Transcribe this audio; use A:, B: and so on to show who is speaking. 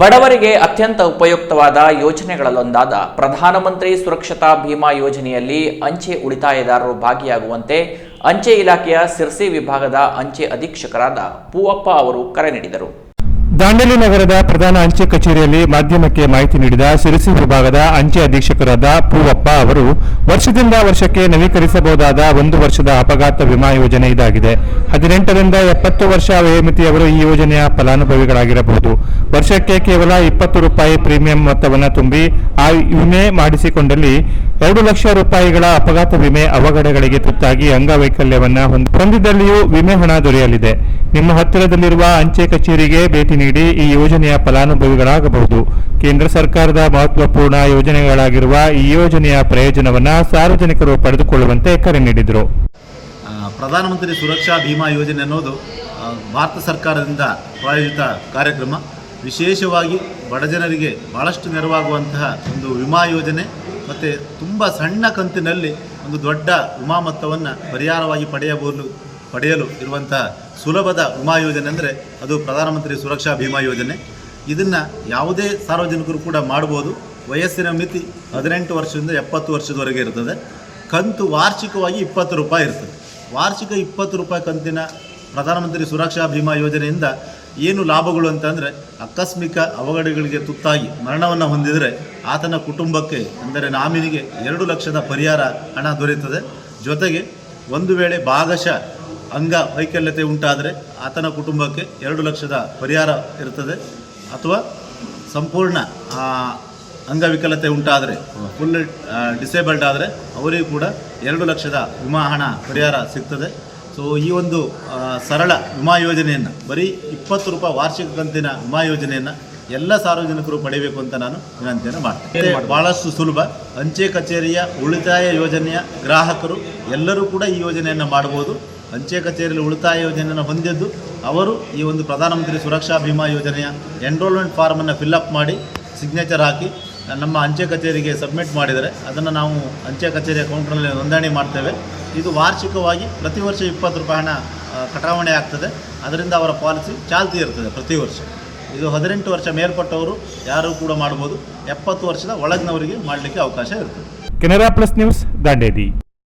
A: ಬಡವರಿಗೆ ಅತ್ಯಂತ ಉಪಯುಕ್ತವಾದ ಯೋಜನೆಗಳಲ್ಲೊಂದಾದ ಪ್ರಧಾನಮಂತ್ರಿ ಸುರಕ್ಷತಾ ಭೀಮಾ ಯೋಜನೆಯಲ್ಲಿ ಅಂಚೆ ಉಳಿತಾಯದಾರರು ಭಾಗಿಯಾಗುವಂತೆ ಅಂಚೆ ಇಲಾಖೆಯ ಸಿರ್ಸಿ ವಿಭಾಗದ ಅಂಚೆ ಅಧೀಕ್ಷಕರಾದ ಪೂವಪ್ಪ ಅವರು ಕರೆ ನೀಡಿದರು.
B: ದಾಂಡೇಲಿ ನಗರದ ಪ್ರಧಾನ ಅಂಚೆ ಕಚೇರಿಯಲ್ಲಿ ಮಾಧ್ಯಮಕ್ಕೆ ಮಾಹಿತಿ ನೀಡಿದ ಸಿರ್ಸಿ ವಿಭಾಗದ ಅಂಚೆ ಅಧೀಕ್ಷಕರಾದ ಪೂವಪ್ಪ ಅವರು, ವರ್ಷದಿಂದ ವರ್ಷಕ್ಕೆ ನವೀಕರಿಸಬಹುದಾದ 1 ವರ್ಷದ ಅಪಘಾತ ವಿಮಾ ಯೋಜನೆ ಇದಾಗಿದೆ. 18 ರಿಂದ 70 ವರ್ಷ ವಯೋಮಿತಿಯವರು ಈ ಯೋಜನೆಯ ಫಲಾನುಭವಿಗಳಾಗಿರಬಹುದು. ವರ್ಷಕ್ಕೆ ಕೇವಲ 20 ರೂಪಾಯಿ ಪ್ರೀಮಿಯಂ ಮೊತ್ತವನ್ನು ತುಂಬಿ ಆ ವಿಮೆ ಮಾಡಿಸಿಕೊಂಡಲ್ಲಿ 2 ಲಕ್ಷ ರೂಪಾಯಿಗಳ ಅಪಘಾತ ವಿಮೆ ಅವಘಡಗಳಿಗೆ ತುತ್ತಾಗಿ ಅಂಗವೈಕಲ್ಯವನ್ನು ಹೊಂದಿದ್ದಲ್ಲಿಯೂ ವಿಮೆ ಹಣ ದೊರೆಯಲಿದೆ. ನಿಮ್ಮ ಹತ್ತಿರದಲ್ಲಿರುವ ಅಂಚೆ ಕಚೇರಿಗೆ ಭೇಟಿ ನೀಡಿ ಈ ಯೋಜನೆಯ ಫಲಾನುಭವಿಗಳಾಗಬಹುದು. ಕೇಂದ್ರ ಸರ್ಕಾರದ ಮಹತ್ವಪೂರ್ಣ ಯೋಜನೆಗಳಾಗಿರುವ ಈ ಯೋಜನೆಯ ಪ್ರಯೋಜನವನ್ನು ಸಾರ್ವಜನಿಕರು ಪಡೆದುಕೊಳ್ಳುವಂತೆ ಕರೆ ನೀಡಿದರು.
C: ಪ್ರಧಾನಮಂತ್ರಿ ಸುರಕ್ಷಾ ಭೀಮಾ ಯೋಜನೆ ಅನ್ನೋದು ಭಾರತ ಸರ್ಕಾರದಿಂದ ಪ್ರಾಯೋಜಿತ ಕಾರ್ಯಕ್ರಮ. ವಿಶೇಷವಾಗಿ ಬಡಜನರಿಗೆ ಬಹಳಷ್ಟು ನೆರವಾಗುವಂತಹ ಒಂದು ವಿಮಾ ಯೋಜನೆ ಮತ್ತು ತುಂಬ ಸಣ್ಣ ಕಂತಿನಲ್ಲಿ ಒಂದು ದೊಡ್ಡ ವಿಮಾ ಮೊತ್ತವನ್ನು ಪರಿಹಾರವಾಗಿ ಪಡೆಯಲು ಇರುವಂತಹ ಸುಲಭದ ವಿಮಾ ಯೋಜನೆ ಅಂದರೆ ಅದು ಪ್ರಧಾನಮಂತ್ರಿ ಸುರಕ್ಷಾ ಭೀಮಾ ಯೋಜನೆ. ಇದನ್ನು ಯಾವುದೇ ಸಾರ್ವಜನಿಕರು ಕೂಡ ಮಾಡ್ಬೋದು. ವಯಸ್ಸಿನ ಮಿತಿ 18 ವರ್ಷದಿಂದ 70 ವರ್ಷದವರೆಗೆ ಇರ್ತದೆ. ಕಂತು ವಾರ್ಷಿಕವಾಗಿ 20 ರೂಪಾಯಿ ಇರ್ತದೆ. ವಾರ್ಷಿಕ 20 ರೂಪಾಯಿ ಕಂತಿನ ಪ್ರಧಾನಮಂತ್ರಿ ಸುರಕ್ಷಾ ಭೀಮಾ ಯೋಜನೆಯಿಂದ ಏನು ಲಾಭಗಳು ಅಂತಂದರೆ, ಆಕಸ್ಮಿಕ ಅವಘಡಗಳಿಗೆ ತುತ್ತಾಗಿ ಮರಣವನ್ನು ಹೊಂದಿದರೆ ಆತನ ಕುಟುಂಬಕ್ಕೆ ಅಂದರೆ ನಾಮಿನಿಗೆ 2 ಲಕ್ಷದ ಪರಿಹಾರ ಹಣ ದೊರೆಯುತ್ತದೆ. ಜೊತೆಗೆ ಒಂದು ವೇಳೆ ಭಾಗಶಃ ಅಂಗವೈಕಲ್ಯತೆ ಉಂಟಾದರೆ ಆತನ ಕುಟುಂಬಕ್ಕೆ 2 ಲಕ್ಷದ ಪರಿಹಾರ ಇರ್ತದೆ. ಅಥವಾ ಸಂಪೂರ್ಣ ಅಂಗವಿಕಲತೆ ಉಂಟಾದರೆ, ಫುಲ್ ಡಿಸೇಬಲ್ಡ್ ಆದರೆ ಅವರಿಗೂ ಕೂಡ 2 ಲಕ್ಷದ ವಿಮಾ ಹಣ ಪರಿಹಾರ ಸಿಗ್ತದೆ. ಸೊ ಈ ಒಂದು ಸರಳ ವಿಮಾ ಯೋಜನೆಯನ್ನು, ಬರೀ 20 ರೂಪಾಯಿ ವಾರ್ಷಿಕ ಕಂತಿನ ವಿಮಾ ಯೋಜನೆಯನ್ನು ಎಲ್ಲ ಸಾರ್ವಜನಿಕರು ಪಡೆಯಬೇಕು ಅಂತ ನಾನು ವಿನಂತಿಯನ್ನು ಮಾಡ್ತೇನೆ. ಭಾಳಷ್ಟು ಸುಲಭ. ಅಂಚೆ ಕಚೇರಿಯ ಉಳಿತಾಯ ಯೋಜನೆಯ ಗ್ರಾಹಕರು ಎಲ್ಲರೂ ಕೂಡ ಈ ಯೋಜನೆಯನ್ನು ಮಾಡ್ಬೋದು. ಅಂಚೆ ಕಚೇರಿಯಲ್ಲಿ ಉಳಿತಾಯ ಯೋಜನೆಯನ್ನು ಹೊಂದಿದ್ದು ಅವರು ಈ ಒಂದು ಪ್ರಧಾನಮಂತ್ರಿ ಸುರಕ್ಷಾ ಭೀಮಾ ಯೋಜನೆಯ ಎನ್ರೋಲ್ಮೆಂಟ್ ಫಾರ್ಮನ್ನು ಫಿಲ್ಅಪ್ ಮಾಡಿ ಸಿಗ್ನೇಚರ್ ಹಾಕಿ ನಮ್ಮ ಅಂಚೆ ಕಚೇರಿಗೆ ಸಬ್ಮಿಟ್ ಮಾಡಿದರೆ ಅದನ್ನು ನಾವು ಅಂಚೆ ಕಚೇರಿಯ ಕೌಂಟ್ರಲ್ಲಿ ನೋಂದಣಿ ಮಾಡ್ತೇವೆ. ಇದು ವಾರ್ಷಿಕವಾಗಿ ಪ್ರತಿ ವರ್ಷ 20 ರೂಪಾಯಿ ಹಣ ಕಟಾವಣೆ ಆಗ್ತದೆ. ಅದರಿಂದ ಅವರ ಪಾಲಿಸಿ ಚಾಲ್ತಿ ಇರ್ತದೆ ಪ್ರತಿ ವರ್ಷ. ಇದು 18 ವರ್ಷ ಮೇಲ್ಪಟ್ಟವರು ಯಾರು ಕೂಡ ಮಾಡ್ಬೋದು. 70 ವರ್ಷದ ಒಳಗಿನವರಿಗೆ ಮಾಡಲಿಕ್ಕೆ ಅವಕಾಶ ಇರ್ತದೆ.
B: Canara plus news, Dandeli.